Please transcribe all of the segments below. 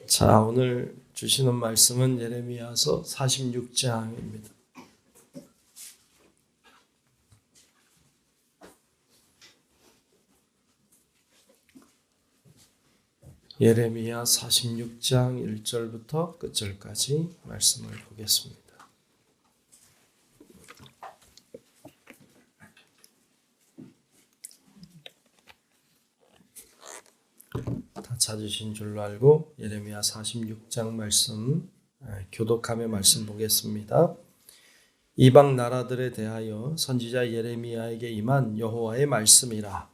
자, 오늘 주시는 말씀은 예레미야서 46장입니다. 예레미야 46장 1절부터 끝절까지 말씀을 보겠습니다. 다 찾으신 줄로 알고 예레미야 46장 말씀 교독하며 말씀 보겠습니다. 이방 나라들에 대하여 선지자 예레미야에게 임한 여호와의 말씀이라.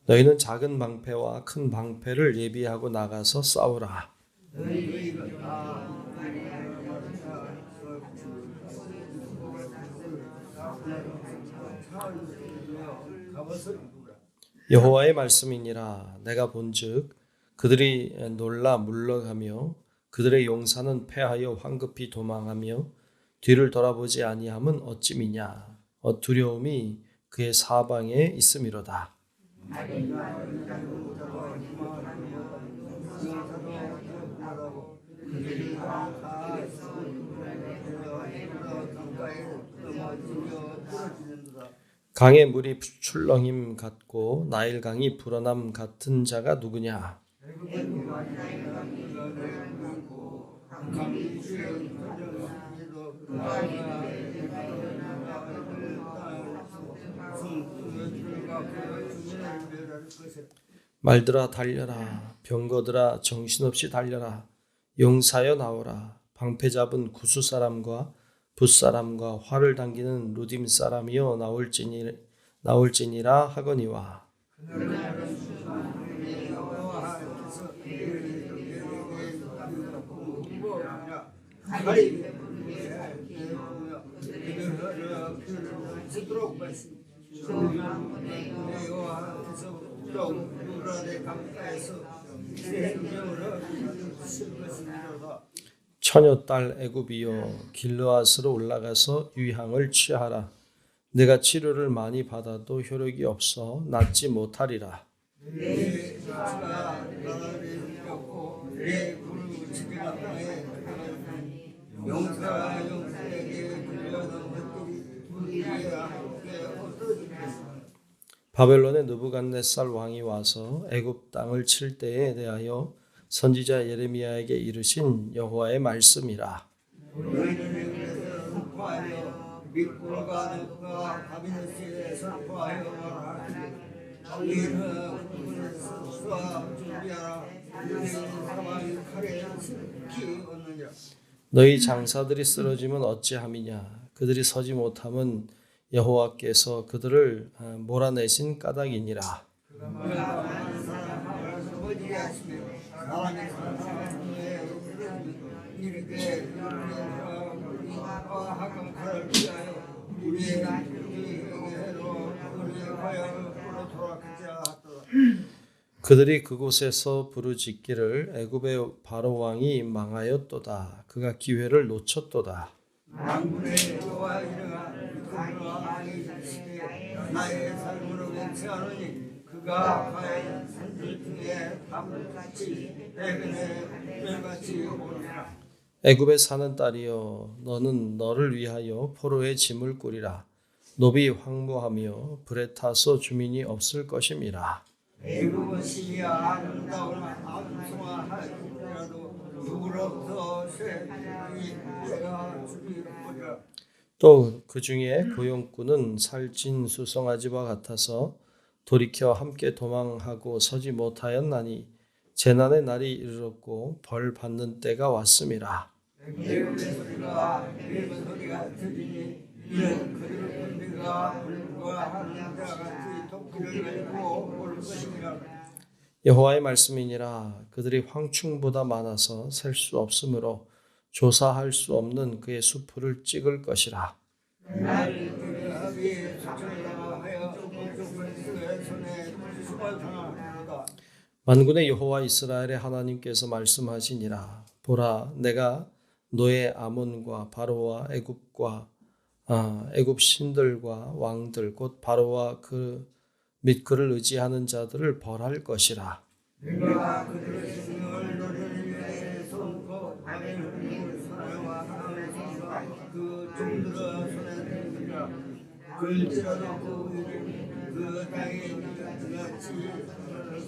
너희는 작은 방패와 큰 방패를 예비하고 나가서 싸우라. 여호와의 말씀이니라. 내가 본즉 그들이 놀라 물러가며 그들의 용사는 패하여 황급히 도망하며 뒤를 돌아보지 아니함은 어찌미냐. 두려움이 그의 사방에 있음이로다. 강의 물이 출렁임 같고 나일강이 불어남 같은 자가 누구냐? 말들아 달려라. 병거들아 정신없이 달려라. 용사여 나오라. 방패 잡은 구스 사람과 붓사람과 활을 당기는 루딤 사람이여 나올지니라 하거니와. 처녀 딸 애굽이여 길르앗으로 올라가서 유향을 취하라. 내가 치료를 많이 받아도 효력이 없어 낫지 못하리라. 바벨론의 느부갓네살 왕이 와서 애굽 땅을 칠 때에 대하여 선지자 예레미야에게 이르신 여호와의 말씀이라. 너희 장사들이 쓰러지면 어찌함이냐. 그들이 서지 못함은 여호와께서 그들을 몰아내신 까닭이니라. 그들이 그곳에서 부르짖기를 애굽의 바로 왕이 망하였도다. 그가 기회를 놓쳤도다. 나의 삶으로 맹세하노니 그가 과연 산들 중에 밤같이 해변에 별같이 오리라. 애굽에 사는 딸이여 너는 너를 위하여 포로의 짐을 꾸리라. 노비 황무하며 불에 타서 주민이 없을 것임이라. 애굽은 시리아 아름다운 암송화할지라도 누구로부터 쇠이 내가 죽이리라. 또 그 중에 고용꾼은 살찐 수송아지와 같아서 돌이켜 함께 도망하고 서지 못하였나니 재난의 날이 이르렀고 벌 받는 때가 왔음이라. 애굽의 소리가 늙은 소리가 들리니 이는 그들 군대가 불과 하는 자같이 도끼를 들고 올 것이니라. 여호와의 말씀이니라. 그들이 황충보다 많아서 셀 수 없으므로 조사할 수 없는 그의 수풀을 찍을 것이라. 만군의 여호와 이스라엘의 하나님께서 말씀하시니라. 보라, 내가 너의 아몬과 바로와 애굽 신들과 왕들 곧 바로와 및 그를 의지하는 자들을 벌할 것이라. 내가 그들의 생명을 너를 위해 손고 밤에 흘리는 사랑과 하나님과 그 종들의 손에 들으라. 그를 찔러놓고 그 땅에 같이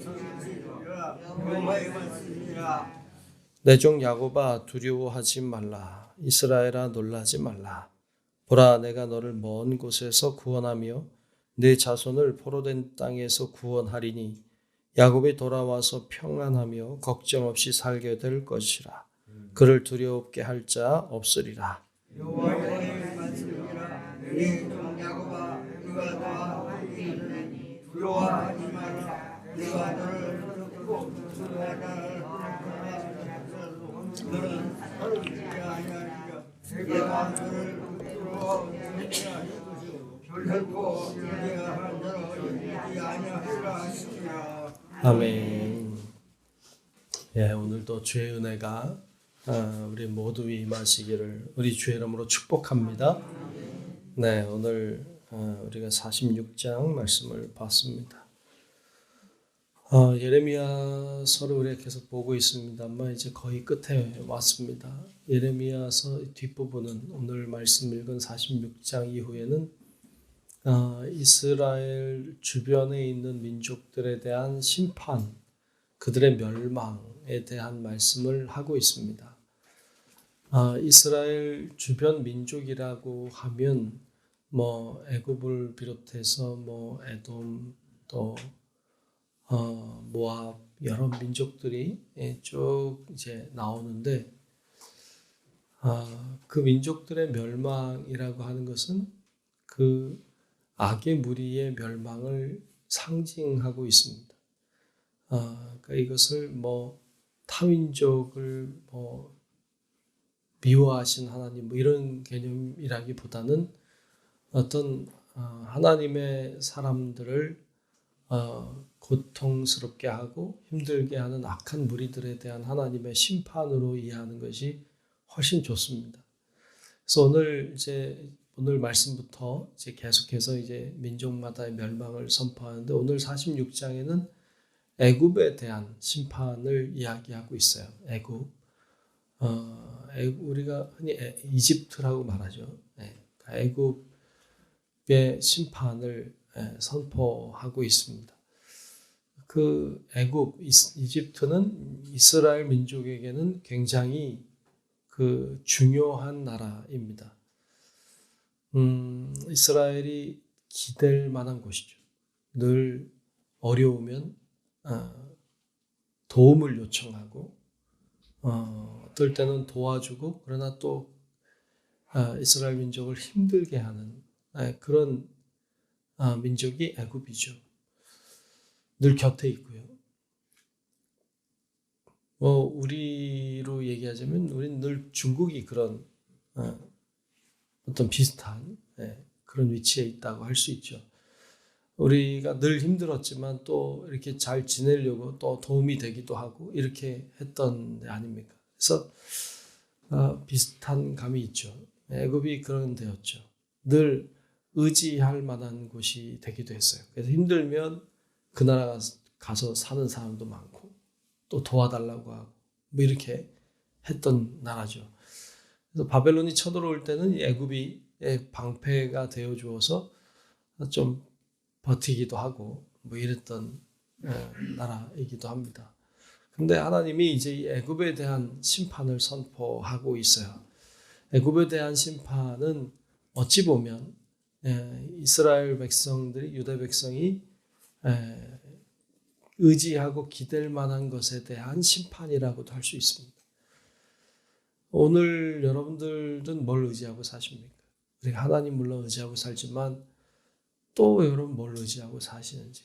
성지라. 여호와의 말씀이라. 내 종 야곱아 두려워하지 말라. 이스라엘아 놀라지 말라. 보라, 내가 너를 먼 곳에서 구원하며 내 자손을 포로된 땅에서 구원하리니 야곱이 돌아와서 평안하며 걱정 없이 살게 될 것이라. 그를 두려웠게 할 자 없으리라. 여호와의 말씀이라. 내 종 야곱아 네가 나와 함께 있느니 두려워하지 말라. 내가 너를 붙들고 그 나라를 너는 서르지 아니하리라. 내가 너를 붙들어 결코 내가 한 너를 잊지 아니하리라 하시니라. 아멘. 예, 오늘도 주의 은혜가 우리 모두 위에 임하시기를 우리 주의 이름으로 축복합니다. 네, 오늘 우리가 46장 말씀을 봤습니다. 예레미야서를 우리가 계속 보고 있습니다만 이제 거의 끝에 왔습니다. 예레미야서 뒷부분은 오늘 말씀 읽은 46장 이후에는 이스라엘 주변에 있는 민족들에 대한 심판, 그들의 멸망에 대한 말씀을 하고 있습니다. 이스라엘 주변 민족이라고 하면 애굽을 비롯해서 에돔 또 모압 여러 민족들이 쭉 이제 나오는데 그 민족들의 멸망이라고 하는 것은 그 악의 무리의 멸망을 상징하고 있습니다. 그러니까 이것을 타민족을 미워하신 하나님 이런 개념이라기보다는 어떤 하나님의 사람들을 고통스럽게 하고 힘들게 하는 악한 무리들에 대한 하나님의 심판으로 이해하는 것이 훨씬 좋습니다. 그래서 오늘 말씀부터 이제 계속해서 이제 민족마다의 멸망을 선포하는데 오늘 46장에는 애굽에 대한 심판을 이야기하고 있어요. 애굽. 우리가 흔히 이집트라고 말하죠. 애굽의 심판을 선포하고 있습니다. 그 애굽, 이집트는 이스라엘 민족에게는 굉장히 그 중요한 나라입니다. 이스라엘이 기댈 만한 곳이죠. 늘 어려우면 도움을 요청하고 어떨 때는 도와주고 그러나 또 이스라엘 민족을 힘들게 하는 그런 민족이 애굽이죠. 늘 곁에 있고요. 우리로 얘기하자면 우리는 늘 중국이 그런 어떤 비슷한 그런 위치에 있다고 할 수 있죠. 우리가 늘 힘들었지만 또 이렇게 잘 지내려고 또 도움이 되기도 하고 이렇게 했던 데 아닙니까? 그래서 비슷한 감이 있죠. 애굽이 그런 데였죠. 늘 의지할 만한 곳이 되기도 했어요. 그래서 힘들면 그 나라 가서 사는 사람도 많고 또 도와달라고 하고 이렇게 했던 나라죠. 그래서 바벨론이 쳐들어올 때는 애굽이 방패가 되어 주어서 좀 버티기도 하고 이랬던 나라이기도 합니다. 근데 하나님이 이제 이 애굽에 대한 심판을 선포하고 있어요. 애굽에 대한 심판은 어찌 보면 이스라엘 백성들이 유다 백성이 의지하고 기댈 만한 것에 대한 심판이라고도 할 수 있습니다. 오늘 여러분들은 뭘 의지하고 사십니까? 우리가 하나님 물론 의지하고 살지만 또 여러분 뭘 의지하고 사시는지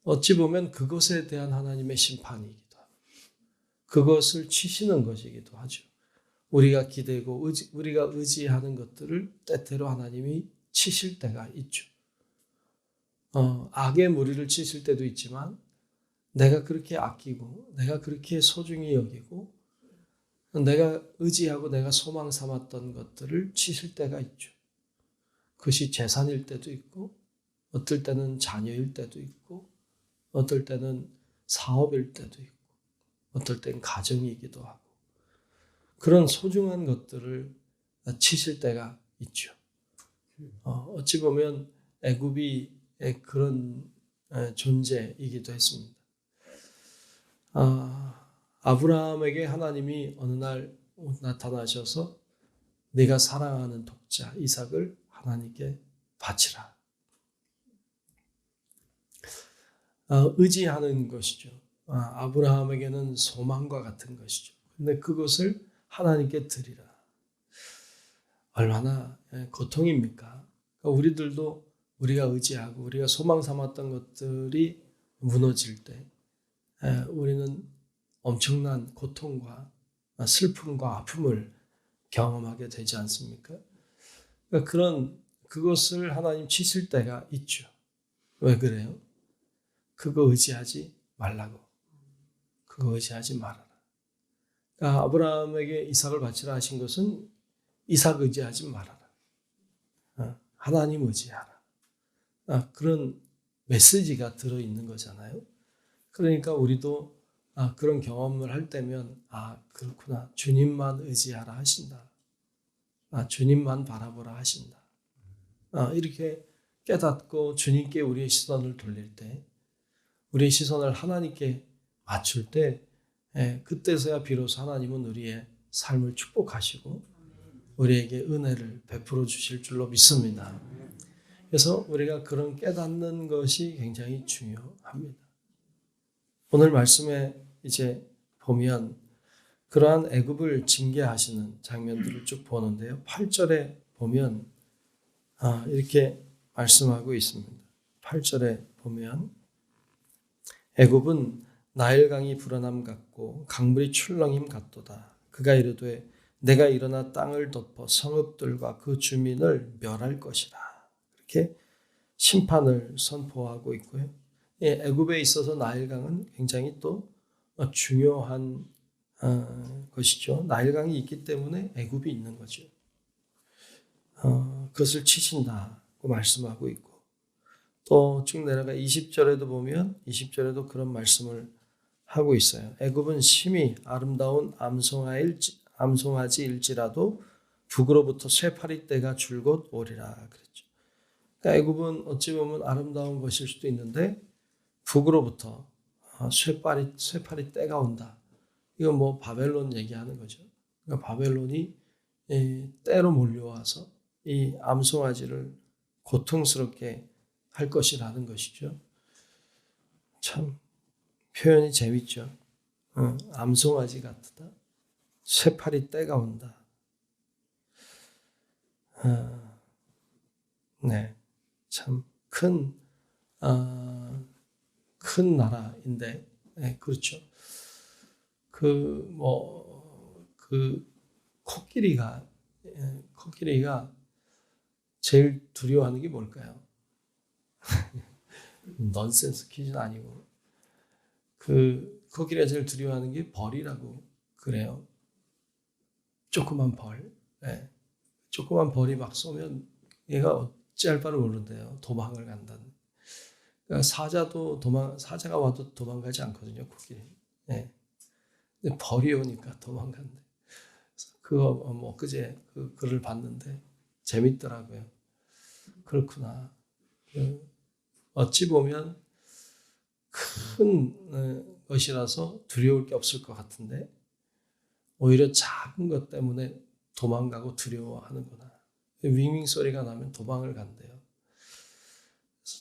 어찌 보면 그것에 대한 하나님의 심판이기도 하고 그것을 치시는 것이기도 하죠. 우리가 기대고 우리가 의지하는 것들을 때때로 하나님이 치실 때가 있죠. 악의 무리를 치실 때도 있지만 내가 그렇게 아끼고 내가 그렇게 소중히 여기고 내가 의지하고 내가 소망 삼았던 것들을 치실 때가 있죠. 그것이 재산일 때도 있고 어떨 때는 자녀일 때도 있고 어떨 때는 사업일 때도 있고 어떨 때는 가정이기도 하고 그런 소중한 것들을 치실 때가 있죠. 어찌 보면 애굽이 그런 존재이기도 했습니다. 아브라함에게 하나님이 어느 날 나타나셔서 네가 사랑하는 독자 이삭을 하나님께 바치라. 의지하는 것이죠. 아브라함에게는 소망과 같은 것이죠. 근데 그것을 하나님께 드리라. 얼마나 고통입니까? 우리들도 우리가 의지하고 우리가 소망 삼았던 것들이 무너질 때 우리는 엄청난 고통과 슬픔과 아픔을 경험하게 되지 않습니까? 그러니까 그것을 하나님 치실 때가 있죠. 왜 그래요? 그거 의지하지 말라고. 그거 의지하지 말아라. 그러니까 아브라함에게 이삭을 바치라 하신 것은 이삭 의지하지 말아라. 하나님 의지하라. 그런 메시지가 들어있는 거잖아요. 그러니까 우리도 그런 경험을 할 때면 그렇구나. 주님만 의지하라 하신다. 주님만 바라보라 하신다. 이렇게 깨닫고 주님께 우리의 시선을 돌릴 때 우리의 시선을 하나님께 맞출 때 그때서야 비로소 하나님은 우리의 삶을 축복하시고 우리에게 은혜를 베풀어 주실 줄로 믿습니다. 그래서 우리가 그런 깨닫는 것이 굉장히 중요합니다. 오늘 말씀에 이제 보면 그러한 애굽을 징계하시는 장면들을 쭉 보는데요. 8절에 보면 이렇게 말씀하고 있습니다. 8절에 보면 애굽은 나일강이 불어남 같고 강물이 출렁임 같도다. 그가 이르되 내가 일어나 땅을 덮어 성읍들과 그 주민을 멸할 것이라. 이렇게 심판을 선포하고 있고요. 애굽에 있어서 나일강은 굉장히 또 중요한 것이죠. 나일강이 있기 때문에 애굽이 있는 거죠. 그것을 치신다고 말씀하고 있고 또 쭉 내려가 20절에도 보면 20절에도 그런 말씀을 하고 있어요. 애굽은 심히 아름다운 암송아지일지라도 북으로부터 쇠파리 떼가 줄곧 오리라 그랬죠. 그러니까 애굽은 어찌 보면 아름다운 것일 수도 있는데 북으로부터 쇠파리 떼가 온다. 이건 뭐 바벨론 얘기하는 거죠. 그러니까 바벨론이 때로 몰려와서 이 암송아지를 고통스럽게 할 것이라는 것이죠. 참 표현이 재밌죠. 암송아지 같다. 쇠파리 때가 온다. 네, 참 큰 나라인데, 네, 그렇죠. 코끼리가 제일 두려워하는 게 뭘까요? 넌센스 퀴즈는 아니고, 코끼리가 제일 두려워하는 게 벌이라고 그래요. 조그만 벌. 네. 조그만 벌이 막 쏘면 얘가 어찌할 바를 모른대요. 도망을 간다는. 그러니까 사자가 와도 도망가지 않거든요, 코끼리. 네. 근데 벌이 오니까 도망간대. 그거 그제 그 글을 봤는데 재밌더라고요. 그렇구나. 어찌 보면 큰 것이라서 두려울 게 없을 것 같은데 오히려 작은 것 때문에 도망가고 두려워하는구나. 윙윙 소리가 나면 도망을 간대요.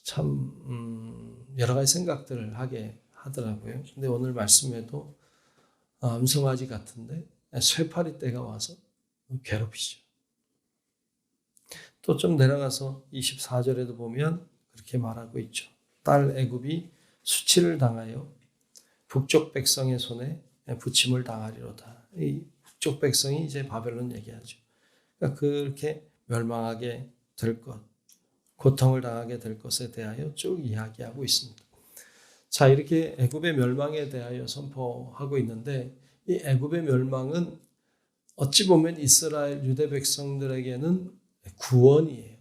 참 여러 가지 생각들을 하게 하더라고요. 근데 오늘 말씀에도 암송아지 같은데 쇠파리 떼가 와서 괴롭히죠. 또 좀 내려가서 24절에도 보면 그렇게 말하고 있죠. 딸 애굽이 수치를 당하여 북쪽 백성의 손에 부침을 당하리로다. 이 북쪽 백성이 이제 바벨론 얘기하죠. 그러니까 그렇게 멸망하게 될 것. 고통을 당하게 될 것에 대하여 쭉 이야기하고 있습니다. 자, 이렇게 애굽의 멸망에 대하여 선포하고 있는데 이 애굽의 멸망은 어찌 보면 이스라엘 유대 백성들에게는 구원이에요.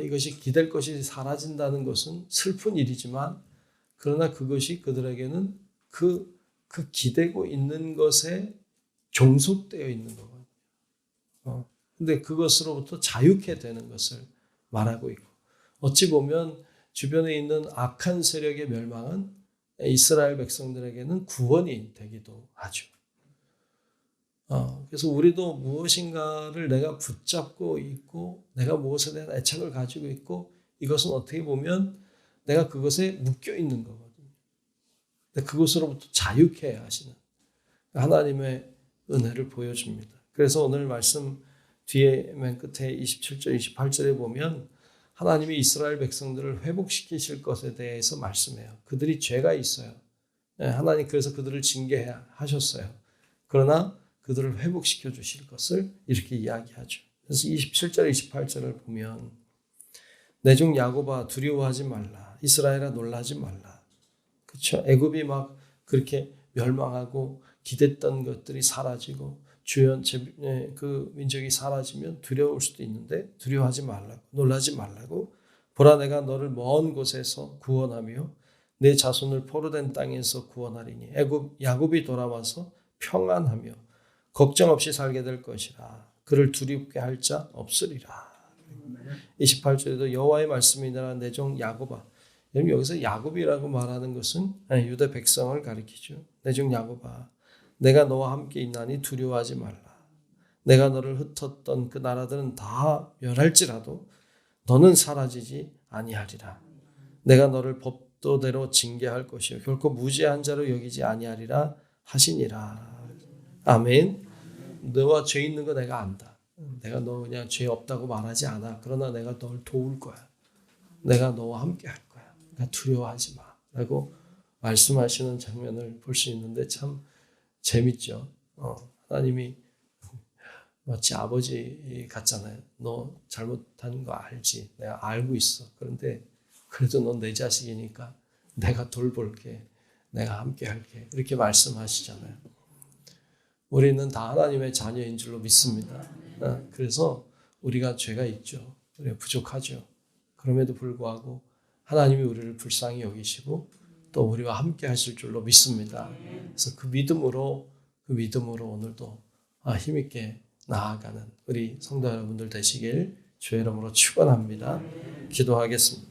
이것이 기댈 것이 사라진다는 것은 슬픈 일이지만 그러나 그것이 그들에게는 그 기대고 있는 것에 종속되어 있는 거거든요. 근데 그것으로부터 자유케 되는 것을 말하고 있고 어찌 보면 주변에 있는 악한 세력의 멸망은 이스라엘 백성들에게는 구원이 되기도 하죠. 그래서 우리도 무엇인가를 내가 붙잡고 있고 내가 무엇에 대한 애착을 가지고 있고 이것은 어떻게 보면 내가 그것에 묶여 있는 거거든요. 근데 그것으로부터 자유케 하시는 하나님의 은혜를 보여줍니다. 그래서 오늘 말씀 뒤에 맨 끝에 27절, 28절에 보면 하나님이 이스라엘 백성들을 회복시키실 것에 대해서 말씀해요. 그들이 죄가 있어요. 하나님 그래서 그들을 징계하셨어요. 그러나 그들을 회복시켜 주실 것을 이렇게 이야기하죠. 그래서 27절, 28절을 보면 내 종 야곱아 두려워하지 말라. 이스라엘아 놀라지 말라. 그렇죠? 애굽이 막 그렇게 멸망하고 기댔던 것들이 사라지고 주연 그 민족이 사라지면 두려울 수도 있는데 두려워하지 말라고 놀라지 말라고 보라 내가 너를 먼 곳에서 구원하며 내 자손을 포로된 땅에서 구원하리니 야곱이 돌아와서 평안하며 걱정 없이 살게 될 것이라 그를 두렵게 할 자 없으리라. 28절에도 여호와의 말씀이니라 내 종 야곱아. 여기서 야곱이라고 말하는 것은 유대 백성을 가리키죠. 내 종 야곱아 내가 너와 함께 있나니 두려워하지 말라. 내가 너를 흩었던 그 나라들은 다 멸할지라도 너는 사라지지 아니하리라. 내가 너를 법도대로 징계할 것이요 결코 무죄한 자로 여기지 아니하리라 하시니라. 아멘. 너와 죄 있는 거 내가 안다. 내가 너 그냥 죄 없다고 말하지 않아. 그러나 내가 널 도울 거야. 내가 너와 함께 할 거야. 그러니까 두려워하지 마. 라고 말씀하시는 장면을 볼 수 있는데 참 재밌죠. 하나님이 마치 아버지 같잖아요. 너 잘못한 거 알지? 내가 알고 있어. 그런데 그래도 넌 내 자식이니까 내가 돌볼게. 내가 함께 할게. 이렇게 말씀하시잖아요. 우리는 다 하나님의 자녀인 줄로 믿습니다. 그래서 우리가 죄가 있죠. 우리가 부족하죠. 그럼에도 불구하고 하나님이 우리를 불쌍히 여기시고 또 우리와 함께 하실 줄로 믿습니다. 그래서 그 믿음으로 오늘도 힘있게 나아가는 우리 성도 여러분들 되시길 주의 이름으로 축원합니다. 기도하겠습니다.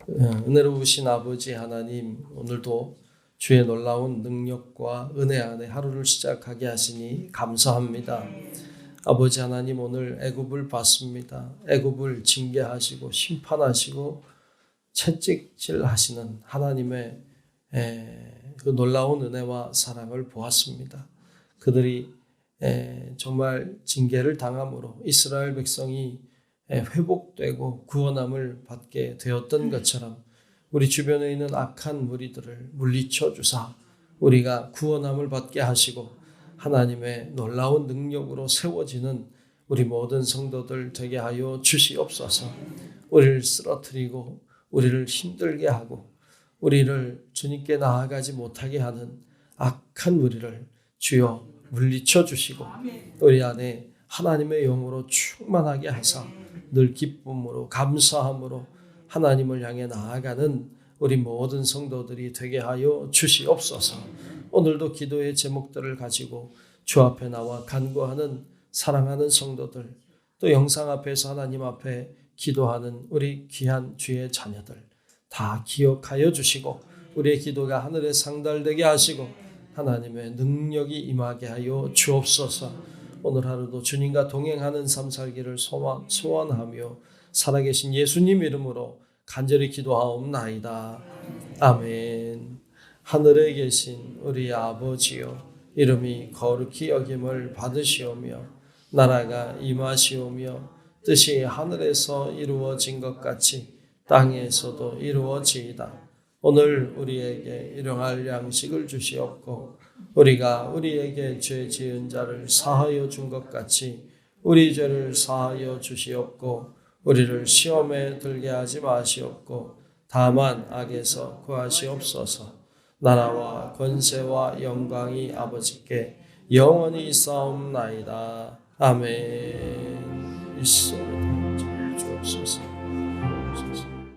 은혜로우신 아버지 하나님, 오늘도 주의 놀라운 능력과 은혜 안에 하루를 시작하게 하시니 감사합니다. 아버지 하나님, 오늘 애굽을 봤습니다. 애굽을 징계하시고 심판하시고 채찍질하시는 하나님의 그 놀라운 은혜와 사랑을 보았습니다. 그들이 정말 징계를 당함으로 이스라엘 백성이 회복되고 구원함을 받게 되었던 것처럼 우리 주변에 있는 악한 무리들을 물리쳐 주사 우리가 구원함을 받게 하시고 하나님의 놀라운 능력으로 세워지는 우리 모든 성도들 되게 하여 주시옵소서. 우리를 쓰러뜨리고 우리를 힘들게 하고 우리를 주님께 나아가지 못하게 하는 악한 무리를 주여 물리쳐 주시고 우리 안에 하나님의 영으로 충만하게 하사 늘 기쁨으로 감사함으로 하나님을 향해 나아가는 우리 모든 성도들이 되게 하여 주시옵소서. 오늘도 기도의 제목들을 가지고 주 앞에 나와 간구하는 사랑하는 성도들, 또 영상 앞에서 하나님 앞에 기도하는 우리 귀한 주의 자녀들 다 기억하여 주시고 우리의 기도가 하늘에 상달되게 하시고 하나님의 능력이 임하게 하여 주옵소서. 오늘 하루도 주님과 동행하는 삶 살기를 소원하며 살아계신 예수님 이름으로 간절히 기도하옵나이다. 아멘. 하늘에 계신 우리 아버지여, 이름이 거룩히 여김을 받으시오며 나라가 임하시오며 뜻이 하늘에서 이루어진 것 같이 땅에서도 이루어지이다. 오늘 우리에게 일용할 양식을 주시옵고 우리가 우리에게 죄 지은 자를 사하여 준 것 같이 우리 죄를 사하여 주시옵고 우리를 시험에 들게 하지 마시옵고 다만 악에서 구하시옵소서. 나라와 권세와 영광이 아버지께 영원히 있사옵나이다. 아멘. 있사옵소서.